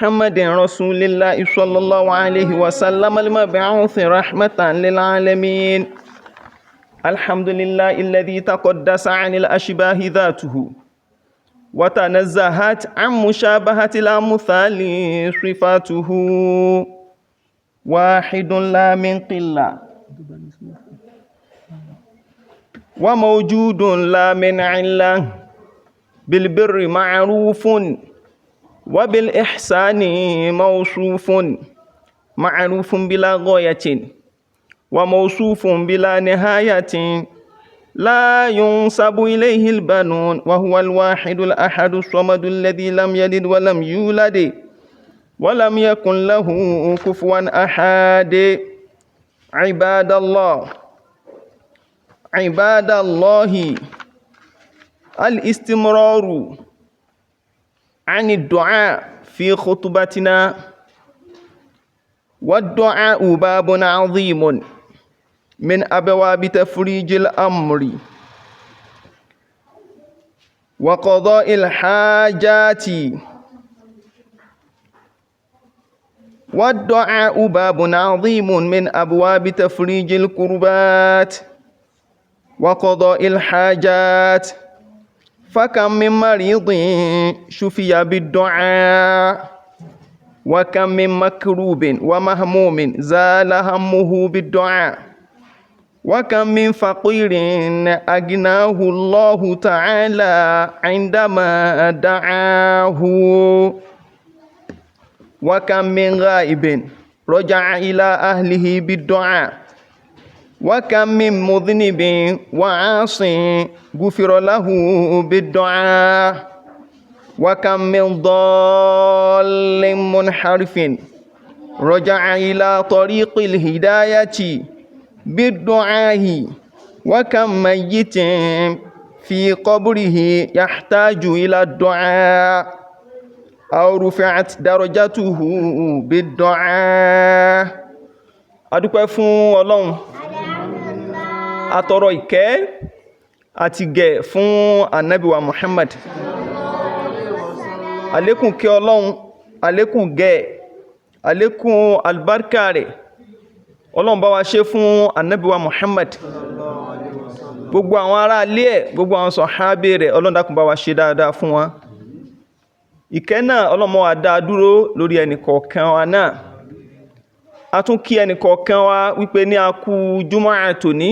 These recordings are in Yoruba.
محمد رسول الله صلى الله عليه وسلم المبعوث رحمة للعالمين. الحمد لله الذي تقدس عن الأشباه ذاته وتنزهت عن مشابهة الأمثال صفاته. واحد لا من قلة وموجود لا من علة، بالبر معروف وبالإحسان موصوف، معروف بلا غاية وموصوف بلا نهاية، لا ينسب إليه البنون، وهو الواحد الأحد الصمد الذي لم يلد ولم يولد ولم يكن له كفوا أحد. عباد الله، الاستمرار عن الدعاء في خطبتنا، والدعاء باب عظيم من أبواب تفريج الأمر وقضاء الحاجات، والدعاء باب عظيم من أبواب تفريج الكربات وقضاء الحاجات. فكم من مريض شفي بالدعاء، وكم من مكروب ومهموم زال همه بالدعاء، وكم من فقير أغناه الله تعالى عندما دعاه، وكم من غائب رجع إلى أهله بالدعاء، وكم من مذنب وعاص غفر له بالدعاء، وكم من ضال منحرف رجع إلى طريق الهداية بالدعاء، وكم ميت في قبره يحتاج إلى الدعاء أو رفعت درجته بالدعاء. adúpẹ́ fún Ọlọ́run, atọrọ ìkẹ́ àti gẹ̀ fún Ànábì wa Muhammad. Àlékún kẹ́ Ọlọ́run, àlékún gẹ̀, àlékún albarka rẹ̀ Ọlọ́run bá wa ṣe fún Ànábì wa Muhammad. Gbogbo àwọn ará ilé ẹ̀, gbogbo àwọn sàhábé rẹ̀, Ọlọ́run dákun bá wa ṣe dáadáa fún wọn. Ìkẹ́ náà Ọlọ́run máa wá dá dúró lórí ẹnìkọ̀ọ̀kan wa náà. A tún kí ẹnìkọ̀ọ̀kan wa wípé ní a kú Jumu'ah tòní.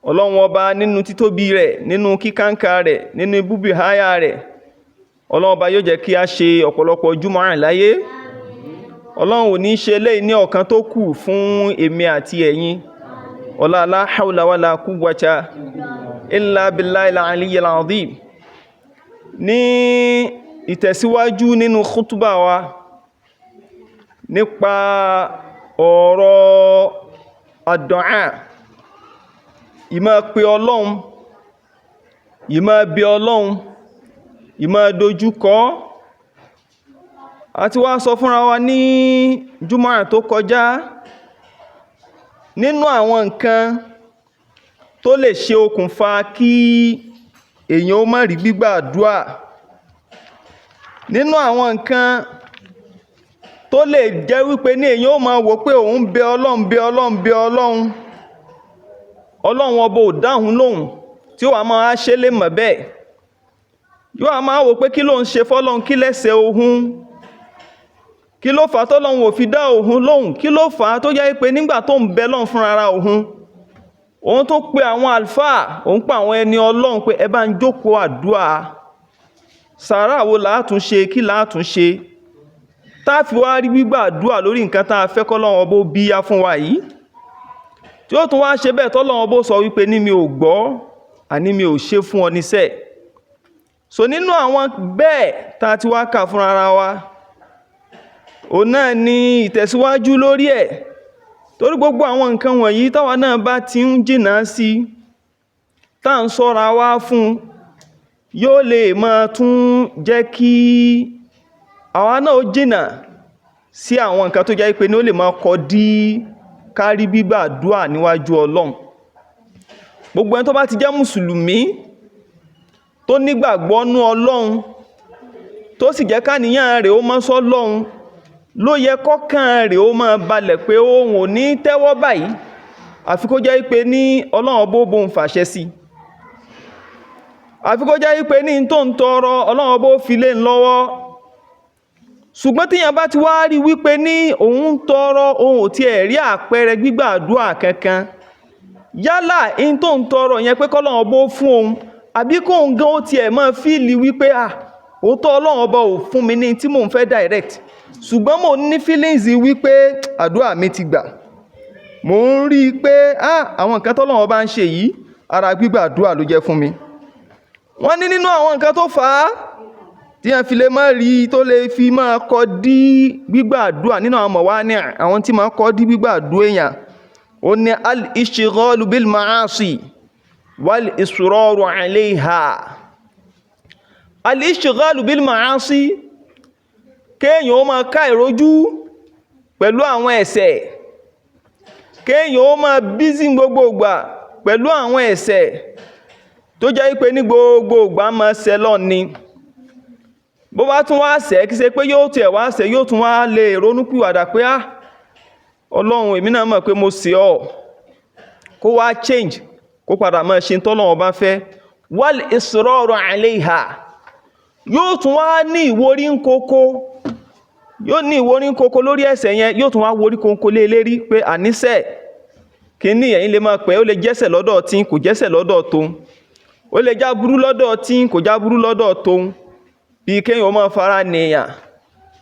Ọlọ́run ọba nínú títóbi rẹ̀, nínú kíkàǹkà rẹ̀, nínú búbí háyà rẹ̀, Ọlọ́run ọba yóò jẹ́ kí a ṣe ọ̀pọ̀lọpọ̀ Jumu'ah láyé. Ọlọ́run ò ní ṣe eléyìí ní ọ̀kan tó kù fún èmi àti ẹ̀yin. Ọlá la hawla wala quwwata illa billahil aliyyil azim. Ní ìtẹ̀síwájú nínú khutbah wa nípa ọ̀rọ̀ àdúà, ìmá pe Ọlọ́run, ìmá bí Ọlọ́run, ìmá dojúkọ. A ti wá sọ fúnra wa ní Jumu'ah tó kọjá nínú àwọn nǹkan tó lè ṣe okùnfà kí èèyàn ó má rí gbígbàdúà, nínú àwọn nǹkan tó lè jẹ́ wípé ní èèyàn ó máa wò pé òun bẹ Ọlọ́run bẹ Ọlọ́run bẹ Ọlọ́run, Ọlọ́run ọba ò dáhùn lóhùn, tí ó wà máa ṣe lè mọ̀ bẹ́ẹ̀. Yóò wà máa wò pé kí ló ń ṣe fọ́lọ́run, kí lẹ́sẹ̀ ohun, kí ló fà á tọ́lọ́run ò fi dá òun lóhùn, kí ló fà á tó jẹ́ pé nígbà tó ń bẹ Ọlọ́run fún ara òun tó pe àwọn àlùfáà, òun pa àwọn ẹni Ọlọ́run pé ẹ bá ń jókòó àdúà, sàárà wo láàtún ṣe, kí láàtún ṣe tá fi wá rí gbígbàdúà lórí nǹkan tá a fẹ́ k'Ọlọ́run ọba ó bíyá fún wa yìí, tí ó tún wá ṣe bẹ́ẹ̀ tọ́lọ́run ọba sọ wípé ní mi ò gbọ́, àní mi ò ṣe fún ọ níṣẹ́. So nínú àwọn bẹ́ẹ̀ tá a ti wá kà fún ara wa, òun náà ni ìtẹ̀síwájú lórí ẹ̀, torí gbogbo àwọn nǹkan wọ̀nyí táwa náà bá ti ń jìnnà sí, tá ń ṣọ́ra wá fún, yóò lè máa tún jẹ́ kí àwa náà ó jìnnà sí àwọn nǹkan tó jẹ́ pé ní ó lè máa kọ dí kárí gbígbàdúà níwájú Ọlọ́run. Gbogbo ẹni tó bá ti jẹ́ mùsùlùmí tó nígbàgbọ́ nú Ọlọ́run, tó sì jẹ́ káníyàn rẹ̀ ó mọ́ sọ́lọ́hun, ló yẹ kọ́kàn rẹ̀ ó máa balẹ̀ pé òun ò ní tẹ́wọ́ báyìí àfi kó jẹ́ pé ní Ọlọ́run bó bóun fàṣẹ sí, àfi kó jẹ́ pé ní tó ń tọrọ Ọlọ́run bó fi lé lọ́wọ́. Ṣùgbọ́n tíyàn bá ti wá rí wípé ní òun ń tọrọ òun ò tiẹ̀ rí àpẹẹrẹ gbígbàdúrà kankan, yálà in tó ń tọrọ yẹn pé k'Ọlọ́run bó fún òun, àbí kóun gan ó tiẹ̀ máa fíìlì wípé òótọ́ Ọlọ́run ọba ò fún mi ní tí mò ń fẹ́ direct, ṣùgbọ́n mo ní feelings wípé àdúrà mi ti gbà, mo ń rí i pé àwọn nǹkan t'Ọlọ́run ọba ń ṣe yìí ara gbígbàdúrà ló jẹ́ fún mi. Wọ́n ní nínú àwọn nǹkan tó fà á tí wọ́n fi lè má rí tó lè fi máa kọ́ dí gbígbàdúrà nínú àwọn mọ̀wání àwọn tí máa kọ́ dí gbígbàdúrà èèyàn, ó ní al-ishghalu bil ma'asi wal israru alayha. Al-ishghalu bil ma'asi, kéèyàn ó máa ká ìrójú pẹ̀lú àwọn ẹ̀ṣẹ̀, kéèyàn ó máa bízí gbogbo ìgbà pẹ̀lú àwọn ẹ̀ṣẹ̀ tó jẹ́ pé ní gbogbo ìgbà máa ṣẹ̀ lọ ni. Bó bá tún wá ṣẹ̀ kí ṣe pé yóò tẹ̀ wá ṣẹ̀ yóò tún wá lè ronúpìwàdà pé Ọlọ́run èmi náà mọ̀ pé mo ṣẹ̀ ọ́, kó wá change, kó padà máa ṣe t'Ọlọ́run bá fẹ́. Wal israru alayha, yóò tún wá ní ìwórí ń kókó, yóò ní ìwórí ń kókó lórí ẹ̀ṣẹ̀ yẹn, yóò tún wá wórí kókó lé lérí pé àníṣẹ́ kí ní ẹ̀yin lè máa pẹ́, ó lè jẹ́ṣẹ̀ lọ́dọ̀ tí kò jẹ́ṣẹ̀ lọ́dọ̀ tóun, ó lè jáburú lọ́dọ̀ tí kò jáburú lọ́dọ̀ tóun, bí kéèyàn máa fara nìyàn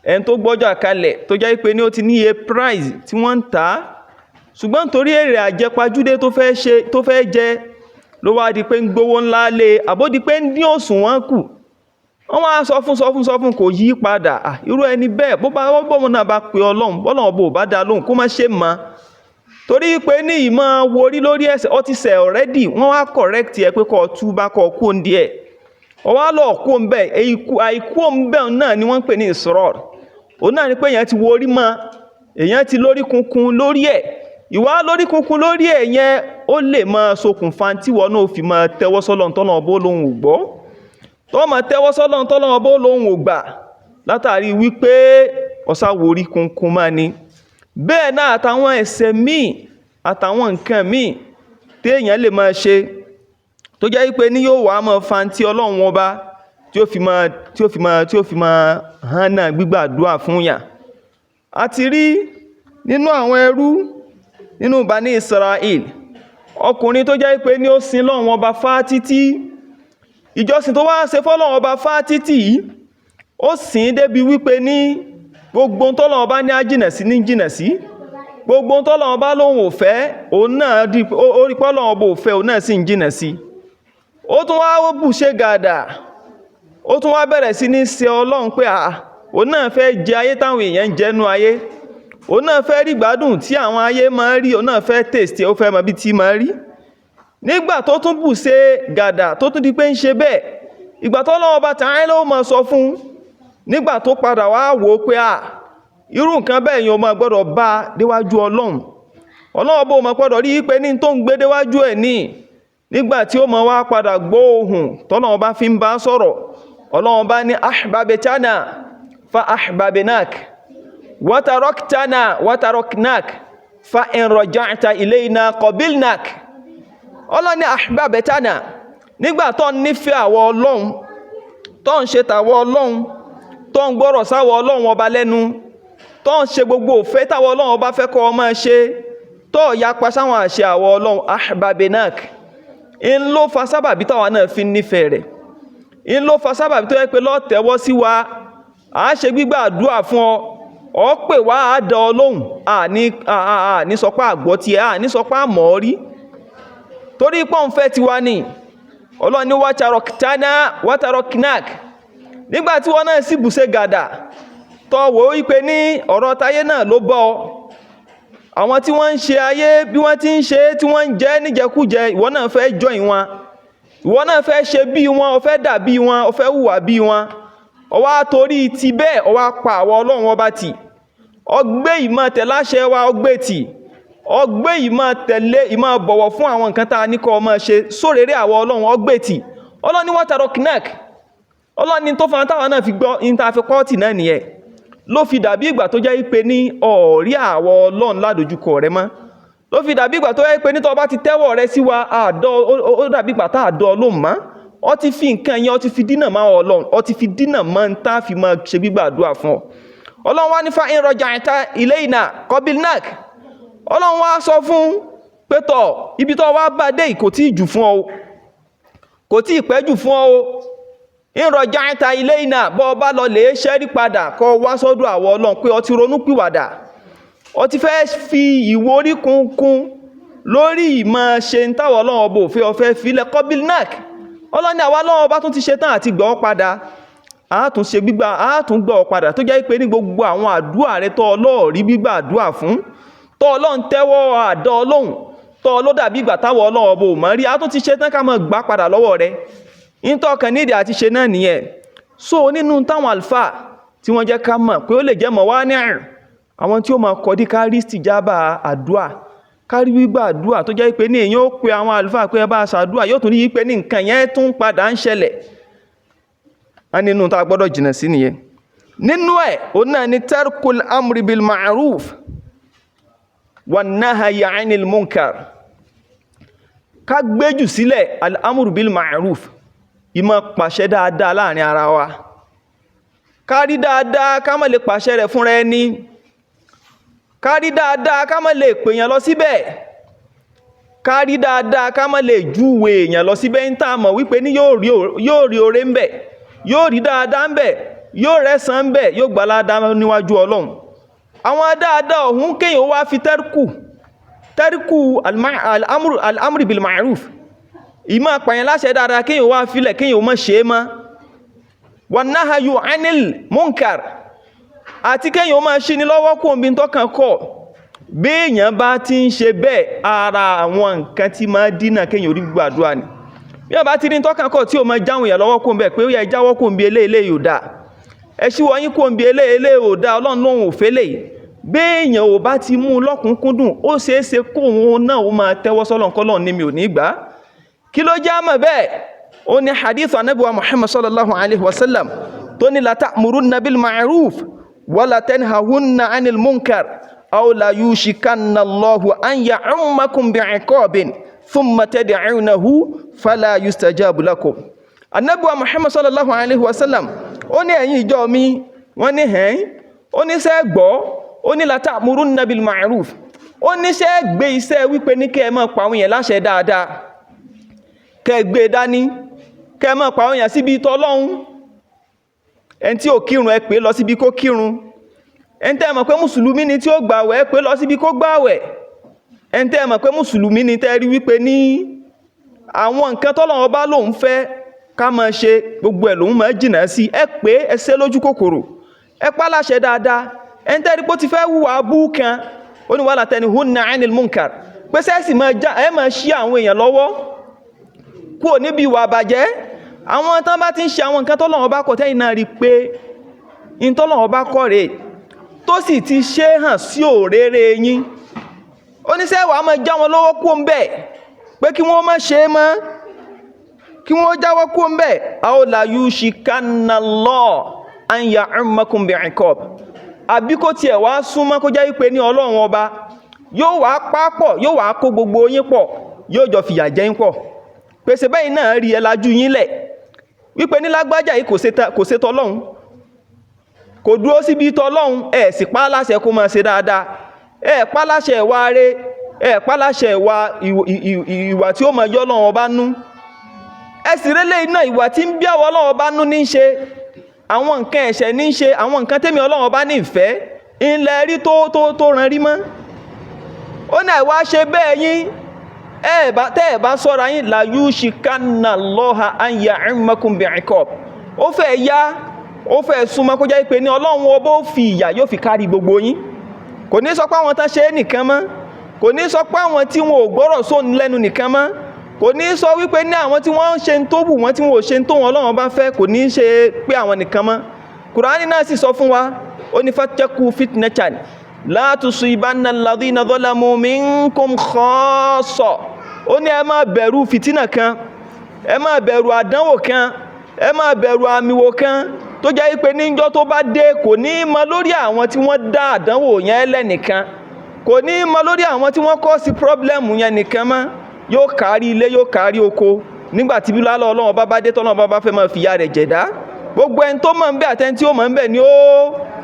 ẹni tó gbọ́jà kalẹ̀ tó jẹ́ pé ní ó ti níye price tí wọ́n ń tà, ṣùgbọ́n torí èrè àjẹpajúdé tó fẹ́ jẹ ló wá di pé ń gbówó ńlá lé, àbódi pé ń dín òṣùwọ̀n kù, wọ́n wá sọ fún kò yí padà. Irú ẹni bẹ́ẹ̀ bọ́mọ náà bá pe Ọlọ́run, bọ́lọ́run bò bá dá lóhùn kó má ṣe mọ́, torí pé ní ìmọ̀ worí lórí ẹ̀ṣẹ̀ ó ti ṣẹ̀ already, wọ́n wá correct ẹ pé kó túbá kó kú ń díẹ̀, wọ́n wá lọ kú ń bẹ́ẹ̀, àìkú ń bẹ́ẹ̀ náà ni wọ́n ń pè ní israr. Òun náà ni pé èèyàn ti worí mọ́, èèyàn ti lórí kunkun lórí ẹ̀, ìwà lórí kunkun lórí ẹ̀ yẹn ó lè máa ṣokùnfà tí wọ́n náà fi máa tẹ́wọ́ sọ́lọ́run t'Ọlọ́run bó lóhùn ò gbọ́, tó máa tẹ́wọ́ sọ́lọ́run t'Ọlọ́run bó lóhùn ò gbà látàrí wípé ọ̀sá worí kunkun máa ní. Bẹ́ẹ̀ náà àtàwọn ẹ̀ṣẹ̀ míì àtàwọn nǹkan míì tí èèyàn lè máa ṣe tó jẹ́ wípé ní yóò wá máa fa tí Ọlọ́run ọba tí ó fi máa hánà gbígbàdúrà fún yàn. A ti rí nínú àwọn ẹrú nínú Bani Israel ọkùnrin tó jẹ́ pé ní ó sin Ọlọ́run ọba fá títí, ìjọsìn tó wá ṣe fọ́lọ́run ọba fá títí yìí ó sìn débi wípé ní gbogbo t'Ọlọ́run ọba ní á jìnà sí ní jìnà sí, gbogbo t'Ọlọ́run ọba lóhun ò fẹ́ òun náà ó rí pọ́lọ́run ọba ò fẹ́ òun náà sì ń jìnà sí. Ó tún wá bù ṣe gàdà, ó tún wá bẹ̀rẹ̀ sí ní ṣe Ọlọ́run pé òun náà fẹ́ jẹ ayé táwọn èèyàn ń jẹnu ayé, òun náà fẹ́ rí gbádùn tí àwọn ayé máa rí, òun náà fẹ́ taste, ó fẹ́ mọ bí tí máa rí. Nígbà tó tún bù ṣe gàdà tó tún di pé ń ṣe bẹ́ẹ̀, ìgbà tó Ọlọ́run Ọba Ta'ala ó máa sọ fún, nígbà tó padà wá wò ó pé irú nǹkan bẹ́ẹ̀ yẹn ó máa gbọ́dọ̀ bá déwájú Ọlọ́run, Ọlọ́run bó máa gbọ́dọ̀ rí pé ní tó ń gbé déwájú ẹ̀ ní, nígbà tí ó máa wá padà gbọ́ ohùn t'Ọlọ́run bá fi ń bá sọ̀rọ̀, Ọlọ́run bá ní ahbabtana fa ahbabnak wa taraktana wa taraknak fa in raja'ta ilayna qabilnak. Ọlọ́run ní ahbabtana, nígbà tó ń nífẹ̀ẹ́ àwọ Ọlọ́run, tó ń ṣe tàwọ Ọlọ́run, tó ń gbọ́rọ̀ sáwọ Ọlọ́run ọba lẹ́nu, tó ń ṣe gbogbo òfẹ́ táwọ Ọlọ́run ọba fẹ́ kó máa ṣe, tó yapa sáwọn àṣẹ àwọ Ọlọ́run, ahbabnak, in ló fa sábàbí táwa náà fi nífẹ̀ẹ́ rẹ̀, in ló fa sábàbí tó yẹ pé ló tẹ́wọ́ sí wa, a ṣe gbígbàdúrà fún ọ pè wá àádọ́ Ọlọ́run, ní sọpá àgbọ́ tí ní sọpá àmọ́ rí, torí pọ́n fẹ́ ti wá ní. Ọlọ́run ní wa taraktana wa taraknak, nígbà tí wọ́n náà sì bù ṣe gàdà tó wò ó wípé ní ọ̀rọ̀ táyé náà ló bọ́ àwọn tí wọ́n ń ṣe ayé bí wọ́n ti ń ṣe tí wọ́n ń jẹ níjẹkújẹ, ìwọ náà fẹ́ join wọn, ìwọ náà fẹ́ ṣe bí wọn, ó fẹ́ dà bí wọn, ó fẹ́ hùwà bí wọn, ó wá torí ti bẹ́ẹ̀ ó wá pa àwọ Ọlọ́run ọba tì, ó gbé ìmọ̀ tẹ̀láṣẹ wa ó gbé tì, ó gbé ìmọ̀ tẹ̀lé ìmọ̀ bọ̀wọ̀ fún àwọn nǹkan tá a ní kó máa ṣe sórèrè àwọ Ọlọ́run ó gbé tì. Ọlọ́run ní wa taraknak, Ọlọ́run ní tó fa táwa náà fi gbọ́ in ta fi kọ́ọ̀tì náà nìyẹn ló fi dàbí ìgbà tó jẹ́ pé ní ọ̀rí àwọ̀ Ọlọ́run ládojúkọ rẹ mọ́, ló fi dàbí ìgbà tó jẹ́ pé ní tó bá ti tẹ́wọ́ rẹ sí wa ó dàbí ìgbà tá àdọ́ Ọlọ́run mọ́, ó ti fi nǹkan yẹn ó ti fi dínà mọ́ Ọlọ́run, ó ti fi dínà mọ́ ń tá fi máa ṣe gbígbàdúrà fún ọ. Ọlọ́run wá ní fa in raja'ta ilayna qabilnak. Ọlọ́run wá sọ fún pé tọ̀ ibi tó wá bá dé kò tí ì jù fún ọ, kò tí ì pẹ́ jù fún ọ. In raja'ta ilayna bọ́ bá lọ lè ṣẹ́rí padà kó wá sọ́dọ̀ àwọ̀ Ọlọ́run pé ó ti ronú pìwàdà, ó ti fẹ́ fi ìwórí kúnkún lórí ìmọ̀ ṣe ń táwọ̀ Ọlọ́run ọba òfin ọ̀fẹ́ filẹ̀ qabilnak. Ọlọ́run ní àwa Ọlọ́run ọba tún ti ṣe tán àti gbọ́ padà, àátún ṣe gbígbà àátún gbọ́ padà tó jẹ́ pé ní gbogbo àwọn àdúrà rẹ tó ọlọ́ọ̀rí gbígbà àdúrà fún tó Ọlọ́run tẹ́wọ́ àdọ́ Ọlọ́run tó ọlọ́dàbí ìgbà táwọ̀ Ọlọ́run ọba ò mọ̀ rí, àátún ti ṣe tán ká máa gbà padà lọ́wọ́ rẹ. Ìtọ́kàn nídìí àti ṣe náà nìyẹn. So nínú táwọn alfa tí wọ́n jẹ́ ká mọ̀ pé ó lè jẹ́ mọ̀ wá ní àrùn àwọn tí ó máa kọ́ dí kárí ìstìjábà àdúà, kárí gbígbà àdúà tó jẹ́ pé ní èyàn ó pe àwọn alfa pé ẹ bá ṣàdúà yóò tún rí pé ní nǹkan yẹn tún padà ń ṣẹlẹ̀. A nínú tá a gbọ́dọ̀ jìnà sí nìyẹn. Nínú ẹ̀ ó náà ni tarkul amri bil ma'ruf wan nahyi 'anil munkar. Ká gbéjù sílẹ̀ al-amru bil ma'ruf, ìmọ̀ pàṣẹ dáadáa láàrin ara wa. Ká rí dáadáa ká má lè pàṣẹ rẹ̀ fúnra ẹni, ká rí dáadáa ká má lè pèèyàn lọ síbẹ̀, ká rí dáadáa ká má lè júwe èèyàn lọ síbẹ̀ ń tà mọ̀ wípé ní yóò rí oore ń bẹ̀, yóò rí dáadáa ń bẹ̀, yóò rẹ́san ń bẹ̀, yóò gbà ládàá níwájú Ọlọ́run. Àwọn dáadáa ọ̀hún kéèyàn wá fi tẹ́ríkù al-amru bil ma'ruf, ìmọ̀ pààyàn láṣẹ dáadáa kéèyàn wá filẹ̀ kéèyàn má ṣe é mọ́. Wan nahyu 'anil munkar, àti kéèyàn má ṣí ní lọ́wọ́ kó omi tọ́kàn kọ̀. Bí èèyàn bá ti ń ṣe bẹ́ẹ̀ ara àwọn nǹkan tí máa dínà kéèyàn orí gbàdúrà ni. Bí wọ́n bá ti ní tọ́kàn kọ̀ tí ó máa jáwọn èèyàn lọ́wọ́ kó ń bẹ̀ pé ó yẹ jáwọ́ kó ń bi eléyìí ò dáa, ẹ ṣíwọ́ yín kó ń bi eléyìí ò dáa, Ọlọ́run lóhun ò fẹ́ léyìí. Bí èèyàn ò bá ti mú lọ́kùnkúndùn ó ṣeéṣe kó òun náà ó máa tẹ́wọ́ sọ́lọ́run kọ́lọ́run ní mi ò ní gbà. Kí ló já mọ̀ bẹ́ẹ̀? Ó ní hadith Ànábì wa Muhammad sallallahu alaihi wasallam tó ní la ta'murunna bil ma'ruf wa la tanhahunna 'anil munkar aw la yushikanna Allahu an ya'ummakum bi'iqabin thumma tad'unahu fala yustajabu lakum. Ànábì wa Muhammad sallallahu alaihi wasallam ó ní ẹ̀yin ìjọ mi, wọ́n ní ó ní ṣé gbọ́, ó ní la ta'murunna bil ma'ruf, ó ní ṣé gbé iṣẹ́ wípé ní kẹ́ ẹ máa pa àwọn èèyàn láṣẹ dáadáa, kẹ́ gbé dání, kẹ́ máa pa àwọn èèyàn síbi t'Ọlọ́run. Ẹni tí ó kírun ẹ pè lọ síbi kó kírun, ẹni tẹ́ mọ̀ pé mùsùlùmí ni tí ó gbààwẹ̀ ẹ pè lọ síbi kó gbààwẹ̀, ẹni tẹ́ mọ̀ pé mùsùlùmí ni tẹ́ rí wípé ní àwọn nǹkan t'Ọlọ́run bá lóun fẹ́ ká máa ṣe gbogbo ẹ̀ lòun máa jìnà sí, ẹ pé ẹ ṣe lójú kòkòrò, ẹ pa láṣẹ dáadáa. Ẹni tẹ́ rí pé ó ti fẹ́ hùwà abú kan, ó ní wala tanhunna 'anil munkar, pé sẹ́ẹ̀sì ẹ máa ṣí àwọn èèyàn lọ́wọ́ kúrò níbi ìwà àbàjẹ́. Àwọn tán bá ti ń ṣe àwọn nǹkan t'Ọlọ́run bá kọ̀ tẹ́yìn náà rí pé in t'Ọlọ́run bá kọ̀ rẹ̀ tó sì ti ṣe hàn sí òréré yín, oníṣẹ́wà máa já wọn lọ́wọ́ kó ń bẹ̀ pé kí wọ́n má ṣe é mọ́, kí wọ́n jáwọ́ kó ń bẹ̀. Aw la yushikanna Allah an ya'ummakum bi'iqab, àbí kó tiẹ̀ wá súnmọ́ kó jẹ́ wípé ní Ọlọ́run ọba yóò wá pápọ̀, yóò wá kó gbogbo yín pọ̀, yóò jọ fìyà jẹ yín pọ̀. Pèsè bẹ́yìn náà rí ẹ lajú yín lẹ̀ wípé ní lágbájá yìí kò ṣe t'Ọlọ́run, kò dúró síbi t'Ọlọ́run, ẹ sì pa láṣẹ kó máa ṣe dáadáa, ẹ pa láṣẹ ìwà rere, ẹ pa láṣẹ ìwà tí ó máa yọ Ọlọ́run ọba nú. Ẹ sì rélé iná ìwà tí ń bí àwọn Ọlọ́run ọba nú ní ṣe, àwọn nǹkan ẹ̀ṣẹ̀ ní ṣe, àwọn nǹkan tẹ́mi Ọlọ́run ọba ní ìfẹ́ ilẹ̀ rí tó ràn rí mọ́. Ó ní àìwá ṣe bẹ́ẹ̀ yín tẹ́ ẹ̀ bá sọ́ra yín la yushikanna Allaha an ya'ummakum bi'iqab, ó fẹ́ súnmọ́ kó jẹ́ pé ní Ọlọ́run ọba ó fi ìyà yóò fi kárí gbogbo yín. Kò ní sọ pé àwọn tán ṣe é nìkan mọ́, kò ní sọ pé àwọn tí wọn ò gbọ́rọ̀ sóun lẹ́nu nìkan mọ́, kò ní sọ wípé ní àwọn tí wọ́n ń ṣe tó wù wọ́n tí wọ́n ò ṣe tó wọn Ọlọ́run bá fẹ́, kò ní ṣe pé àwọn nìkan mọ́. Kùránì náà sì sọ fún wa, ó ní fattaqu fitnatan la tusibanna alladhina zalamu minkum khassa. Ó ní ẹ má bẹ̀rù fìtínà kan, ẹ má bẹ̀rù àdánwò kan, ẹ máa bẹ̀rù àmì wò kan tó jẹ́ pé níjọ́ tó bá dé kò ní mọ lórí àwọn tí wọ́n dá àdánwò yẹn lẹ́nìkan, kò ní mọ lórí àwọn tí wọ́n kọ́ sí pọ́blẹ́mù yẹn nìkan mọ́, yóò kárí ilé yóò kárí oko. Nígbà tí bí lálọ́ Ọlọ́run bá dé tọ́lọ́run bá fẹ́ máa fìyà rẹ̀ jẹ̀dá, gbogbo ẹni tó mọ̀ ń bẹ àtẹni tí ó mọ̀ ń bẹ ni ó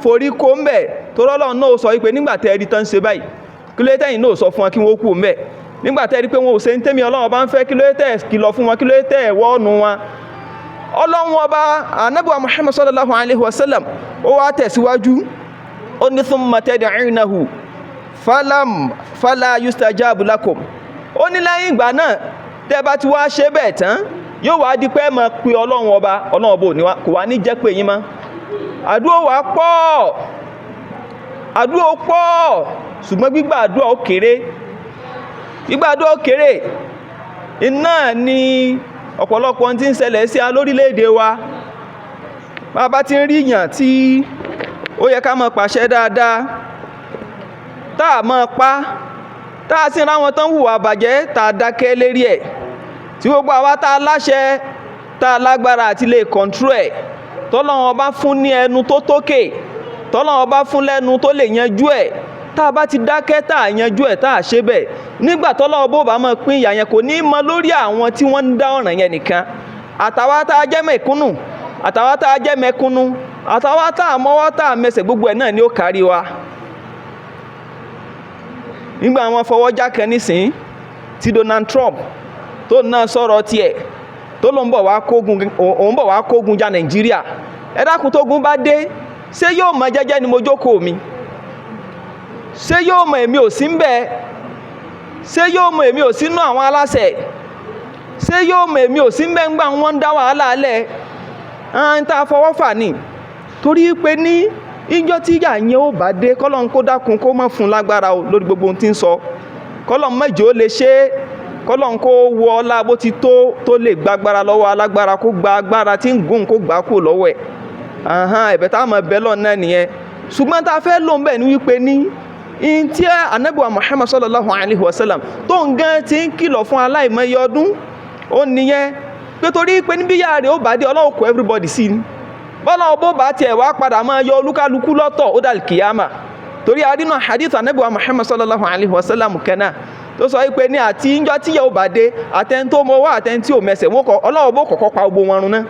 forí kó ń bẹ. Torí Ọlọ́run náà sọ pé nígbà tẹ́ rí tán ṣe báyìí, kí ló tẹ́yìn náà sọ fún wọn kí wọ́n kú ń bẹ. Nígbà tẹ́ rí pé wọn ò ṣe ń tẹ́mi Ọlọ́run bá ń fẹ́, kí ló tẹ́ kìlọ̀ fún wọn, kí ló tẹ́ wọ́ọ̀nù wọn. Ọlọ́run ọba Ànábì wa Muhammad sallallahu alaihi wasallam ó wá tẹ̀síwájú, ó ní thumma tad'unahu fala yustajabu lakum. Ó ní lẹ́yìn ìgbà náà tẹ́ bá ti wá ṣe bẹ́ẹ̀ tán, yóò wá di pé ẹ máa pe Ọlọ́run ọba kò wá ní jẹ́ pé yín mọ́. Àdúrà wá pọ̀, àdúrà pọ̀, ṣùgbọ́n gbígbà àdúrà ó kéré. Gbígbà àdúrà ó kéré. Iná ni ọ̀pọ̀lọpọ̀ tí ń ṣẹlẹ̀ sí lórílẹ̀-èdè wa. Bàbá ti ń rí yàn tí ó yẹ ká máa pàṣẹ dáadáa, tá a máa pa, tá a sì ń ráwọn tán hùwà bàjẹ́, tá a dákẹ́ lérí ẹ̀. Tí gbogbo àwa tá a láṣẹ, tá a lágbára àti lè control ẹ̀, tọ́lọ́run ọba fún ní ẹnu tó tókè, tọ́lọ́run ọba fún lẹ́nu tó lè yanjú ẹ̀, tá a bá ti dákẹ́ tá a yanjú ẹ̀, tá a ṣe bẹ́ẹ̀, nígbà tọ́lọ́run bó bá máa pín ìyà yẹn kò ní mọ lórí àwọn tí wọ́n ń dá ọ̀ràn yẹn nìkan. Àtàwa tá a jẹ́ mẹ̀kúnnù, àtàwa tá a jẹ́ mẹ̀kúnnù, àtàwa tá a mọ́wọ́ tá a mẹsẹ̀, gbogbo ẹ̀ náà ni ó kárí wa. Nígbà wọn fọwọ́jà kan nísìn tí Donald Trump tó náà sọ̀rọ̀ tiẹ̀ tó ló ń bọ̀ wá kógun ja Nàìjíríà, ẹ dákun tógun bá dé, ṣé yóò mọ jẹ́jẹ́ ni mo jókòó mi? Ṣé yóò mọ èmi ò sí ń bẹ̀? Ṣé yóò mọ èmi ò sínú àwọn aláṣẹ? Ṣé yóò mọ èmi ò sí ń bẹ̀ ńgbà wọ́n ń dá wàhálà alẹ́? Ń tá a fọwọ́ fà ní torí pé ní ìjọ tí ìyà yẹn ó bá dé, kọ́lọ́n kó dákun kó má fún lágbára o lórí gbogbo ohun tí ń sọ, kọ́lọ́n mẹ́jọ ó lè ṣe é, kọ́lọ́n kó wọ ọlá bó ti tó lè gbàgbára lọ́wọ́ alágbára, kó gba agbára tí ń gùn kó gbà kú lọ́wọ́ ẹ̀. Ẹ̀bẹ̀ tá a mọ̀ bẹ́ẹ̀ lọ́nà náà nìyẹn. Ṣùgbọ́n tá a fẹ́ lò ń bẹ̀ ní wípé ní in tí Ànábì wa Muhammad sallallahu alaihi wasallam tó ń gan ti ń kìlọ̀ fún aláìmọye ọdún, ó nìyẹn pé torí pé níbi ìyà rẹ̀ ó bá dé, Ọlọ́run kó everybody sí ni. Bọ́lá ọbọ̀ bá tiẹ̀ wá padà máa yọ olúkálukú lọ́tọ̀ ó dàl kìyàmà. Torí àdínú hadith Ànábì wa Muhammad sallallahu alaihi wasallam kẹ́nà tó sọ wípé ní àti ìjọ tí yóò bá dé, àtẹni tó mọ wá àtẹni tí ò mẹsẹ̀, Ọlọ́run bó kọ́kọ́ pa gbogbo wọn run náà.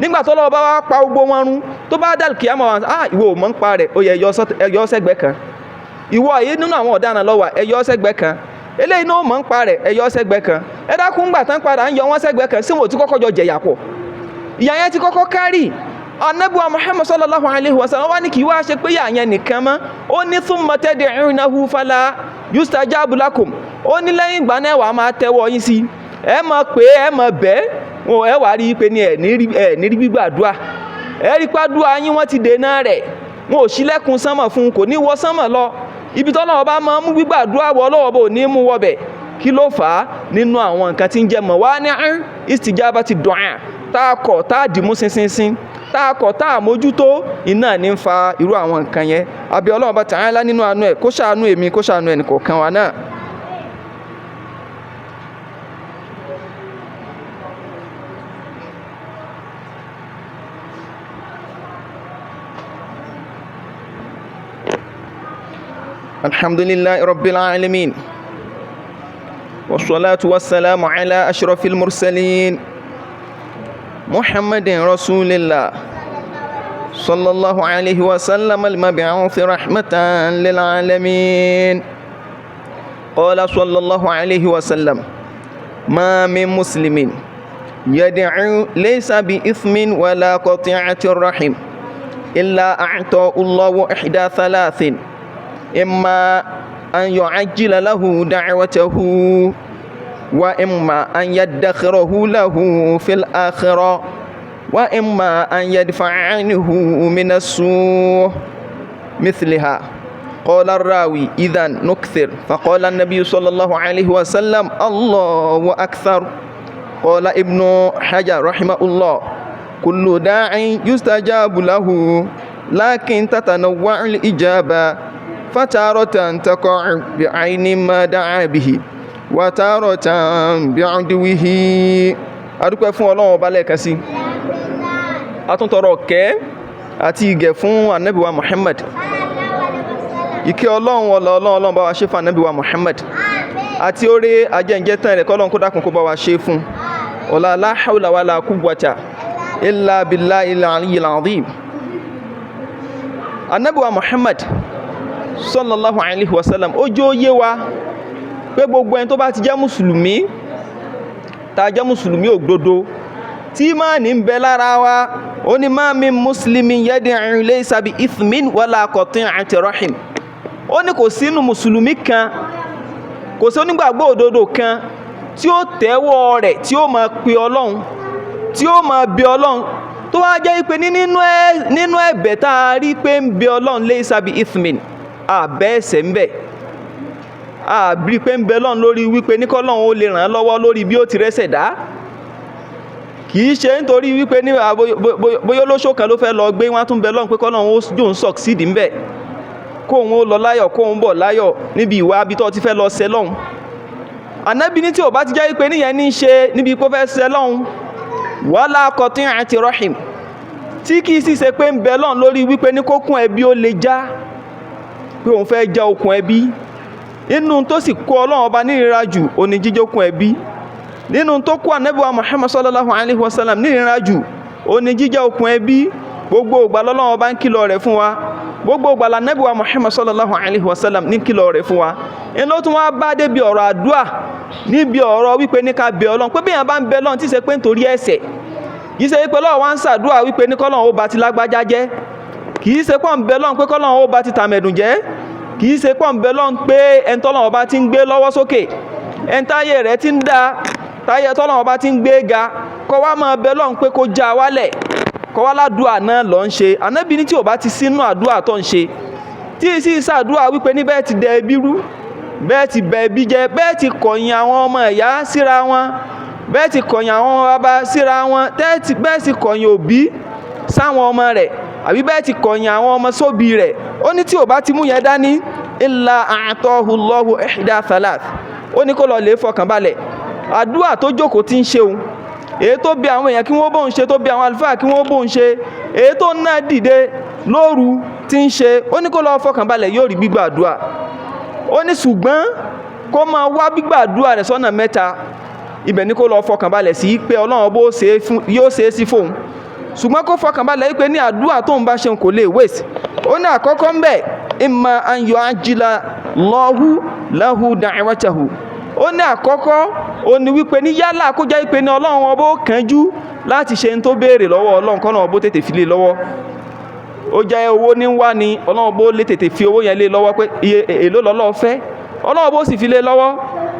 Nígbà tó Ọlọ́run bá wá pa gbogbo wọn run, tó bá dàl kìyàmà wọn, ìwọ ò mọ̀ ń pa rẹ̀, ó yẹ ẹyọ sẹ́gbẹ́ kan. Ìwọ yìí nínú àwọn ọ̀daràn ló wà, ẹyọ sẹ́gbẹ́ kan. Eléyìí náà mọ̀ ń pa rẹ̀, ẹyọ sẹ́gbẹ́ kan. Ẹ dákun gbà tán padà ń yọ wọ́n sẹ́gbẹ́ kan, sí wọn ò ti kọ́kọ́ jọ jẹ̀yà pọ̀. Ìyà yẹn ti kọ́kọ́ kárì. Ànábì wa Muhammad sallallahu alaihi wasallam wá ní kì í wá ṣe pé ìyà yẹn nìkan mọ́, ó ní thumma tad'unahu fala yustajabu lakum. Ó ní lẹ́yìn ìgbà náà wà máa tẹ́wọ́ yín sí, ẹ mọ̀ pé ẹ mọ̀ bẹ́ẹ̀, ẹ wà rí pé ní ẹ̀ ní rí gbígbàdúrà, ẹ rí pàdúrà yín wọ́n ti dènà rẹ̀, wọn ò ṣílẹ̀kùn sánmọ̀ fún, kò ní wọ sánmọ̀ lọ. Ibi tọ́lọ́run bá máa mú gbígbàdúrà wọ Ọlọ́run bò ní mú wọbẹ̀. Kí ló fà á? Nínú àwọn nǹkan tí ń jẹ́ mawani'u istijabati du'a, tá a kọ̀ tá a dìmú ṣinṣinṣin, tá a kọ̀ tá a mójútó, iná ní ń fa irú àwọn nǹkan yẹn. Àbí Ọlọ́run bá ta'ala nínú àánú ẹ̀ kó ṣàánú èmi, kó ṣàánú ẹnì kọ̀ọ̀kan wa náà. Alhamdulillahi rabbil alamin. والصلاة والسلام على أشرف المرسلين محمد رسول الله صلى الله عليه وسلم المبعوث رحمة للعالمين. قال صلى الله عليه وسلم ما من مسلم يدعو ليس بإثم ولا قطيعة الرحم إلا أعطاه الله إحدى ثلاث، إما أن يعجل له دعوته، وإما أن يدخره له في الآخرة، وإما أن يدفع عنه من السوء مثلها. قال الراوي إذا نكثر، فقال النبي صلى الله عليه وسلم الله أكثر. قال ابن حجر رحمه الله كل داع يستجاب له، لكن تتنوع الإجابة، فتارة تقع بعين ما دعا به وتارة بعدوه. adúpẹ́ fún Ọlọ́run ọba lẹ́ẹ̀kan sí, atúntọrọ kẹ́ àti ìgẹ̀ fún ànábì wa Muhammad. Ìkẹ́ Ọlọ́run bá wa ṣe fún ànábì wa Muhammad. Àti oore ajẹ́ǹjẹ́ tán rẹ̀ kọ́lọ́run kó dákun kó bá wa ṣe fún. Ọ̀la la hawla wala quwwata illa billahil aliyyil azim. Ànábì wa Muhammad sallallahu alaihi wasallam ó jẹ́ ó yé wa pé gbogbo ẹni tó bá ti jẹ́ mùsùlùmí, tá jẹ́ mùsùlùmí òdodo, tí ìmánì ń bẹ lára wa, ó ní ma min muslimin yad'u laysa bi ithmin wala qati'ati rahim. Ó ní kò sínú mùsùlùmí kan, kò sí onígbàgbọ́ òdodo kan tí ó tẹ́wọ́ rẹ̀ tí ó máa pe Ọlọ́run, tí ó máa bẹ Ọlọ́run, tó wá jẹ́ pé nínú ẹ̀bẹ̀ tá a rí pé ń bẹ Ọlọ́run laysa bi ithmin, àbẹ́ ẹ̀ṣẹ̀ ń bẹ, àbí pé ń bẹ Ọlọ́run lórí wípé ní k'Ọlọ́run ó lè ràn án lọ́wọ́ lórí bí ó ti rẹ́ṣẹ̀ dá. Kìí ṣe nítorí wípé ní bóyá olóṣó kan ló fẹ́ lọ gbé, wọ́n tún bẹ Ọlọ́run pé k'Ọlọ́run ó jòun succeed ń bẹ, kóun ó lọ láyọ̀ kóun bọ̀ láyọ̀ níbi ìwà bí tó ti fẹ́ lọ ṣẹ lọ́hun. Ànábì ní tí ò bá ti jẹ́ wípé níyẹn ní ṣe níbi kó fẹ́ ṣẹ lọ́hun, wala qati'ati rahim, tí kìí sì ṣe pé ń bẹ Ọlọ́run lórí wípé ní kókún ẹbí ó lè já, pé òun fẹ́ já okùn ẹbí. Inú tó sì kó Ọlọ́run ọba nírira jù ó ní jíjókùn ẹbí. Nínú tó kó ànábì wa Muhammad sallallahu alaihi wasallam nírira jù ó ní jíjá okùn ẹbí. Gbogbo ìgbà l'Ọlọ́run ọba ń kìlọ̀ rẹ̀ fún wa, gbogbo ìgbà l'ànábì wa Muhammad sallallahu alaihi wasallam ní kìlọ̀ rẹ̀ fún wa. Inú tún wá bá débi ọ̀rọ̀ àdúà, níbi ọ̀rọ̀ wípé ní ká bẹ Ọlọ́run, pé bí èèyàn bá ń bẹ Ọlọ́run tí ṣe pé nítorí ẹ̀ṣẹ̀, kìí ṣe pé Ọlọ́run wá ń ṣàdúà wípé ní k'Ọlọ́run ó bá ti lágbájá jẹ́, kìí ṣe pé ń bẹ Ọlọ́run pé k'Ọlọ́run ó bá ti tàmẹ̀dùn jẹ́, kìí ṣe pé ń bẹ Ọlọ́run pé ẹni t'Ọlọ́run ọba ti ń gbé lọ́wọ́ sókè, ẹni táyé rẹ̀ ti ń dá, táyé t'Ọlọ́run ọba ti ń gbé ga, kó wá máa bẹ Ọlọ́run pé kó já wálẹ̀, kó wá ládùúà náà lọ ń ṣe. Ànábì ní tí ò bá ti sínú àdúà tó ń ṣe, tí sì ṣàdúà wípé ní bẹ́ẹ̀ ti dẹ ẹbí rú, bẹ́ẹ̀ ti bẹ ẹbí jẹ́, bẹ́ẹ̀ ti kọ̀yìn àwọn ọmọ ìyá síra wọn, bẹ́ẹ̀ ti kọ̀yìn àwọn bàbá síra wọn, bẹ́ẹ̀ ti kọ̀yìn òbí sáwọn ọmọ rẹ̀, àbí bẹ́ẹ̀ ti kọ̀yìn àwọn ọmọ sóbí rẹ̀. Ó ní tí ò bá ti mú yẹn dání, illa a'tahu Allahu ihda thalath, ó ní kó lọ lè fọkàn balẹ̀. Àdúà tó jókòó tí ń ṣeun, èyí tó bí àwọn èèyàn kí wọ́n bóun ṣe, tó bí àwọn àlùfáà kí wọ́n bóun ṣe, èyí tó náà dìde lóru tí ń ṣe, ó ní kó lọ fọkàn balẹ̀, yóò rí gbígbà àdúà. Ó ní ṣùgbọ́n kó máa wá gbígbà àdúà rẹ̀ sọ́nà mẹ́ta, ibẹ̀ ní kó lọ fọkàn balẹ̀ sí pé Ọlọ́run yóò ṣe é sí fóun. Ṣùgbọ́n kó fọkàn balẹ̀ wípé ní àdúà tó ń bá ṣeun kò lè waste. Ó ní àkọ́kọ́ ń bẹ̀, imma an yu'ajjila Allahu lahu da'watahu. Ó ní àkọ́kọ́ ó ní wípé ní yálà kó jẹ́ wípé ní Ọlọ́run ọba ó kánjú láti ṣe ń tó béèrè lọ́wọ́ Ọlọ́run, kọ́nà ọba ó tètè fi lé lọ́wọ́. Ó jẹ́ owó ní wá ní Ọlọ́run ọba ó lè tètè fi owó yẹn lé lọ́wọ́ pé iye èló lọ́lọ́run fẹ́, Ọlọ́run ọba ó sì fi lé lọ́wọ́.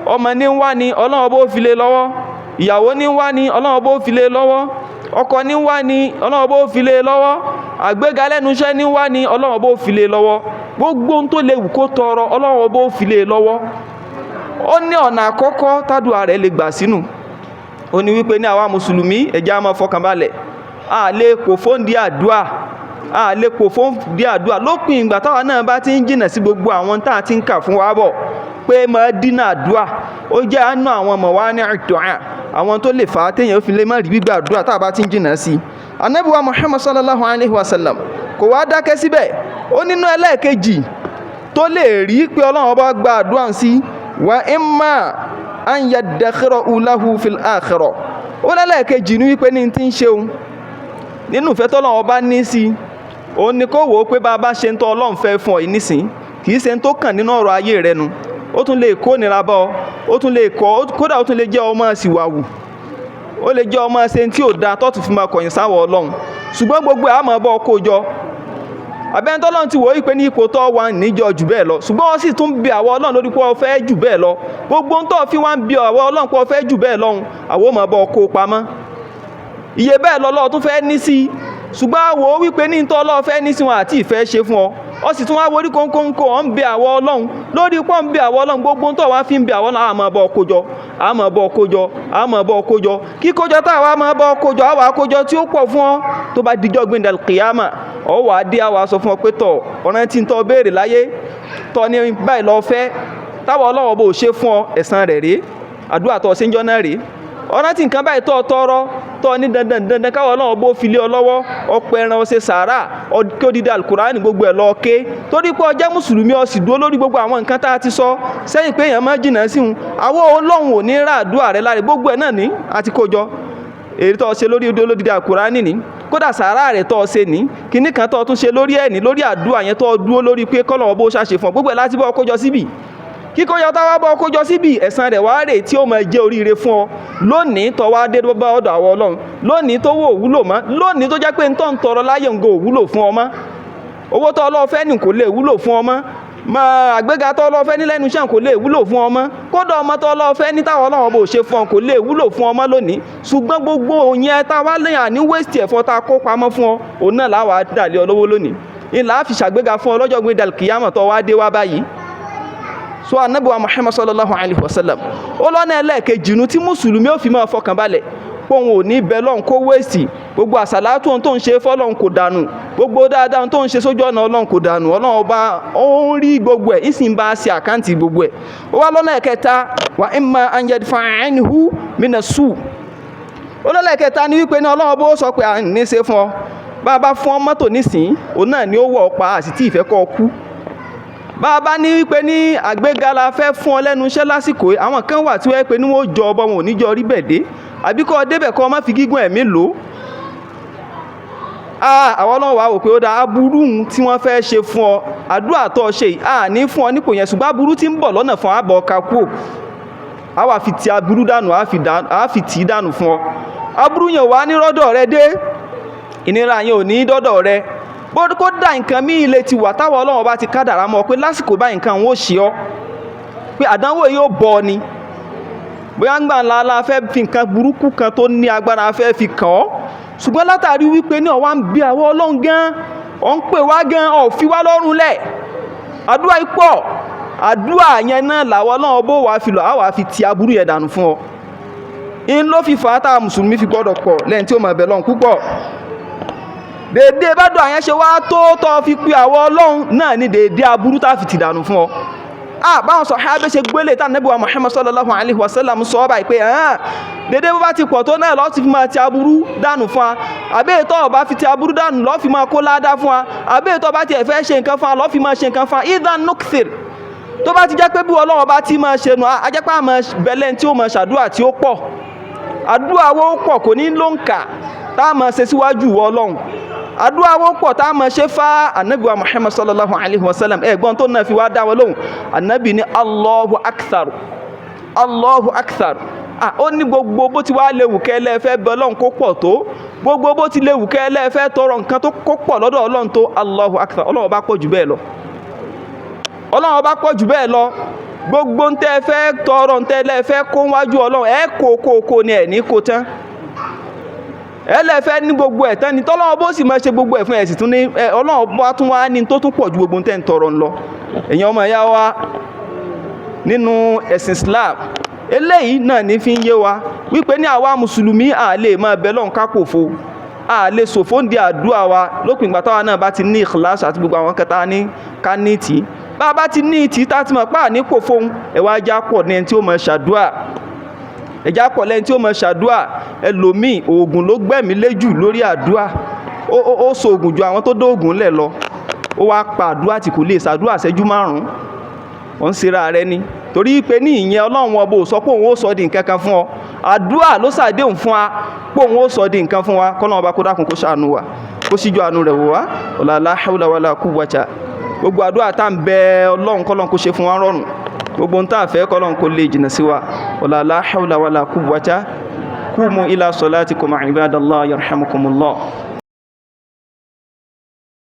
Ọmọ ní wá ní Ọlọ́run ọba ó fi lé lọ́wọ́. Ìyàwó ní wá ní Ọlọ́run ọba ó fi lé lọ́wọ́. Ọkọ ní wá ní Ọlọ́run ọba ó fi lé lọ́wọ́. Àgbéga lẹ́nu iṣẹ́ ní wá ní Ọlọ́run ọba ó fi lé lọ́wọ́. Gbogbo ohun tó lè wù kó tọrọ Ọlọ́run ọba ó fi lé lọ́wọ́. Ó ní ọ̀nà àkọ́kọ́ tádùá rẹ̀ lè gbà sínú. Ó ní wípé ní àwa mùsùlùmí ẹ jẹ́ á máa fọkàn balẹ̀, a lè kò fóun di àdúà, a lè kò fóun di àdúà lópin ìgbà táwa náà bá ti ń jìnà sí gbogbo àwọn tá a ti ń kà fún wa bọ̀ pé máa dínà àdúà. Ó jẹ́ àánú àwọn mawani'ud du'a, àwọn tó lè fà á téèyàn fi lè má rí gbígbà àdúà tá a bá ti ń jìnà sí. Ànábì wa Muhammad sallallahu alaihi wasallam kò wá dákẹ́ síbẹ̀, ó nínú ẹlẹ́ẹ̀kejì tó lè rí pé Ọlọ́run ọba gba àdúà sí, wa imma an yaddakhirahu lahu fil akhirah. Ó lẹ́lẹ́kejì ní wípé ní tí ń ṣeun nínú ìfẹ́ tọ́lọ́run ọba ní sí, ó ní kó wò ó pé bá bá ṣe ń tọ́ Ọlọ́run fẹ́ fún ọ yìí nísìn, kìí ṣe ń tó kàn nínú ọ̀rọ̀ ayé rẹ nu. Ó tún lè kó nira bọ́, ó tún lè kọ́, kódà ó tún lè jẹ́ ọmọ síwáwù, ó lè jẹ́ ọmọ ṣe tí ò da tọ́tù fi máa kọ̀yìn sáwọ̀ Ọlọ́run. Ṣùgbọ́n gbogbo ẹ̀ á máa bọ́ kó jọ. Àbẹ́ntọ́ Ọlọ́run ti wò ó pé ní ipò tó wà níjọ jù bẹ́ẹ̀ lọ, ṣùgbọ́n ó sì tún bí àwọ Ọlọ́run lórí pé ó fẹ́ jù bẹ́ẹ̀ lọ. Gbogbo ń tó fi wá ń bí àwọ Ọlọ́run pé ó fẹ́ jù bẹ́ẹ̀ lọ́hun, àwọ máa bọ́ kó pamọ́. Iye bẹ́ẹ̀ lọ́lọ́ tún fẹ́ ní sí, ṣùgbọ́n àwọ wípé ní tó Ọlọ́run fẹ́ ní sí wọn àti ìfẹ́ ṣe fún ọ. Ó sì tún wá worí kónkónkó ọ̀ ń bí àwọ Ọlọ́run lórí pọ́ ń bí àwọ Ọlọ́run. Gbogbo ń tó wá fi ń bí àwọ Ọlọ́run, a máa bọ́ kójọ, a máa bọ́ kójọ, a máa bọ́ kójọ. Kí kójọ táwa máa bọ́ kójọ, àwa kójọ tí ó pọ̀ fún ọ tó bá dijọ́ gbìndàl kìyàmà. Ọ wà á dé àwa sọ fún ọ pé tọ̀ ọ̀ràn tí ń tọ́ béèrè láyé tọ́ ní báyìí lọ fẹ́, táwọn Ọlọ́run bò ṣe fún ọ, ẹ̀san rẹ̀ rèé, àdúrà tó ṣe ń jọ náà rèé. Ọ̀ràn tí nǹkan báyìí tọ́ tọrọ tó ní dandan káwọn Ọlọ́run bó fi lé ọ lọ́wọ́ ọpẹ ẹran ó ṣe sàárà kí ó dídá Al-Qur'ani gbogbo ẹ̀ lọ ké torí pé ó jẹ́ mùsùlùmí ó sì dúró lórí gbogbo àwọn nǹkan tá a ti sọ sẹ́yìn pé èèyàn má jìnnà sí wọn àwọn Ọlọ́run ò ní ra àdúrà rẹ láre gbogbo ẹ̀ náà ní àti kójọ èyí tó ṣe lórí odidi Al-Qur'ani ní kódà sàárà rẹ̀ tó ṣe ní kíní kan tó tún ṣe lórí ẹ̀ ní lórí àdúrà yẹn tó dúró lórí pé kọ́lọ́run bó ṣàṣe fún ọ gbogbo ẹ̀ láti bọ́ kójọ síbì kíkójọ táwa bọ́ kójọ síbì ẹ̀san rẹ̀ wá rè tí ó máa jẹ́ oríire fún ọ lónìí tó wá dé bá ọ̀dọ̀ àwọn Ọlọ́run lónìí tó wò wúlò mọ́ lónìí tó jẹ́ pé ń tọ́ ń tọrọ láyé ń go òwúlò fún ọ mọ́ owó tó lọ́ọ́ fẹ́ ní kò lè wúlò fún ọ mọ́ àgbéga tó lọ́ọ́ fẹ́ ní lẹ́nu iṣẹ́ kò lè wúlò fún ọ mọ́ kódà ọmọ tó lọ́ọ́ fẹ́ ní táwọn Ọlọ́run bò ṣe fún ọ kò lè wúlò fún ọ mọ́ lónìí ṣùgbọ́n gbogbo yẹn táwa lẹ́yìn àní wéṣítì ẹ̀fọ́ tá a kó pamọ́ fún ọ òun náà láwa dàlẹ́ olówó lónìí ìlà fi ṣàgbéga fún ọ lọ́jọ́ gbé dàlkìyàmọ̀ tó wá dé wá báyìí so Ànábì wa Muhammad sallallahu alaihi wasallam ó lọ́nà ẹlẹ́ẹ̀kejì nu tí mùsùlùmí ò fi máa fọkàn balẹ̀ pòun ò ní bẹ lọ́n kó wéèsì gbogbo àsàlátù ohun tó ń ṣe fọ́lọ́n kò dànù gbogbo dáadáa ohun tó ń ṣe sójú ọ̀nà Ọlọ́run kò dànù Ọlọ́run ọba ó ń rí gbogbo ẹ̀ ìsìn bá ṣe àkáǹtì gbogbo ẹ̀ ó wá lọ́nà ẹ̀kẹta wa imma an yadfa'a anhu minasu ó lọ́nà ẹ̀kẹta ní wípé ní Ọlọ́run ọba ó sọ pé à ń ní ṣe fún ọ bá a bá fún ọ mọ́tò nísìn òun náà ni ó wọ̀ ọ́ pa àti tí ìfẹ́ kọ́ ọ kú bá a bá ní wípé ní àgbéga la fẹ́ fún ọ lẹ́nu iṣẹ́ lásìkò àwọn kan wà tí wọ́n pé ní wọ́n jọ ọbọ̀ wọn ò ní jọ rí bẹ̀ dé àbí kọ́ débẹ̀ kọ́ má fi gígùn ẹ̀mí lò àwọn Ọlọ́run wà wò pé ó dá aburú tí wọ́n fẹ́ ṣe fún ọ àdúrà tó ṣe ní fún ọ nípò yẹn ṣùgbọ́n aburú tí ń bọ̀ lọ́nà fún àbọ̀ ọ̀ka kú a wà fi ti aburú dànù a fi tì í dànù fún ọ aburú yẹn wà ní rọ́dọ̀ rẹ dé ìnira yẹn ò ní dọ́dọ̀ rẹ bó kó dá nǹkan míì lè ti wà táwọn Ọlọ́run bá ti kádàrá mọ́ pé lásìkò báyìí nǹkan wọn ò ṣe ọ́ pé àdánwò yóò bọ̀ ọ ni bóyá ń gbà ńlá la fẹ́ fi nǹkan burúkú kan tó ní agbára fẹ́ fi kàn ọ́ ṣùgbọ́n látàrí wípé ní ọ̀wá ń bí àwọn Ọlọ́run gan ọ̀ ń pè wá gan ọ̀ fi wá lọ́rùn lẹ̀ àdúrà ipò àdúrà yẹn náà làwọn Ọlọ́run bó wàá fi lọ àwa fi ti aburú yẹn dànù fún ọ in ló fi fà á tá mùsùlùmí fi gbọ́dọ̀ pọ̀ lẹ́yìn tí ó máa bẹ̀ lọ́run púpọ̀ dèdè bá dùn àyẹn ṣe wá tó tọ́ fi pe àwọn Ọlọ́run náà ní dèdè aburú tá fi ti dànù fún ọ báwọn sàhábà ṣe gbélé tá Ànábì wa Muhammad sallallahu alaihi wasallam sọ báyìí pé dédé bó bá ti pọ̀ tó náà lọ́ọ́ ti fi máa ti aburú dànù fún wa àbí ètò ọba fi ti aburú dànù lọ́ọ́ fi máa kó ládá fún wa àbí ètò ọba ti ẹ̀fẹ́ ṣe nǹkan fún wa lọ́ọ́ fi máa ṣe nǹkan fún wa idan nukthir tó bá ti jẹ́ pé bí Ọlọ́run bá ti máa ṣe nù ajẹ́pá àmọ́ bẹ̀lẹ̀ tí ó máa ṣàdúrà tí ó pọ̀ àdúrà wo pọ̀ kò ní ló ń kà tá a máa ṣe síwájú Ọlọ́run àdúrà wo pọ̀ tá a máa ṣe fá Ànábì wa Muhammad sallallahu alaihi wasallam ẹ̀gbọ́n tó náà fi wá dá wọn lóhùn Ànábì ní Allahu akthar Allahu akthar ó ní gbogbo bó ti wá léwu kẹ́lẹ́ fẹ́ bẹ Ọlọ́run kó pọ̀ tó gbogbo bó ti léwu kẹ́lẹ́ fẹ́ tọrọ nǹkan tó kó pọ̀ lọ́dọ̀ Ọlọ́run tó Allahu akthar Ọlọ́run bá pọ̀ jù bẹ́ẹ̀ lọ Ọlọ́run bá pọ̀ jù bẹ́ẹ̀ lọ gbogbo ń tẹ́ fẹ́ tọrọ ń tẹ́lẹ̀ fẹ́ kó wájú Ọlọ́run kó ní ẹ̀ ní kó tán ẹlẹ́fẹ́ ní gbogbo ẹ̀ tán ni tọ́lọ́wọ́ bó sì máa ṣe gbogbo ẹ̀ fún ẹ̀sì tún ní Ọlọ́run bá tún wá ní tó tún pọ̀ ju gbogbo tẹ́ ń tọrọ ń lọ èyàn ọmọ ìyá wa nínú ẹ̀sìn Islam eléyìí náà ní fi ń yé wa wípé ní àwa mùsùlùmí à lè máa bẹ Ọlọ́run kápòfo à lè sòfó ń di àdúrà wa lópin ìgbà táwa náà bá ti ní ìkìláṣà àti gbogbo àwọn kẹta ní ká ní tì bá a bá ti ní tì tá ti mọ̀ pá ní pòfo ẹ̀wà ajá pọ̀ ní ẹni tí ó máa ṣàdúrà ẹ̀já pọ̀ lẹ́ni tí ó máa ṣàdúrà ẹlòmíì oògùn ló gbẹ̀mí léjù lórí àdúrà ó so oògùn ju àwọn tó dóògùn lẹ̀ lọ ó wá pa àdúrà tí kò lè ṣàdúrà ṣẹ́jú márùn-ún ó ń ṣera rẹ ni torí pé ní ìyẹn Ọlọ́run ọba ò sọ pé òun ó sọ di nǹkan kan fún ọ àdúrà ló ṣàdéhùn fún wa pé òun ó sọ di nǹkan fún wa kọ́nà ọba kó dákun kó ṣàánú wa kó síjú àánú rẹ̀ wò wá la hawla wala quwwata gbogbo àdúrà tá ń bẹ Ọlọ́run kọ́lọ́n kó ṣe fún wa rọrùn gbogbo ń tàà fẹ́ kọ́lọ́n kó lè jìnà sí wa la hawla wala quwwata qumu ila salatikum ibadallah yarhamukumullah.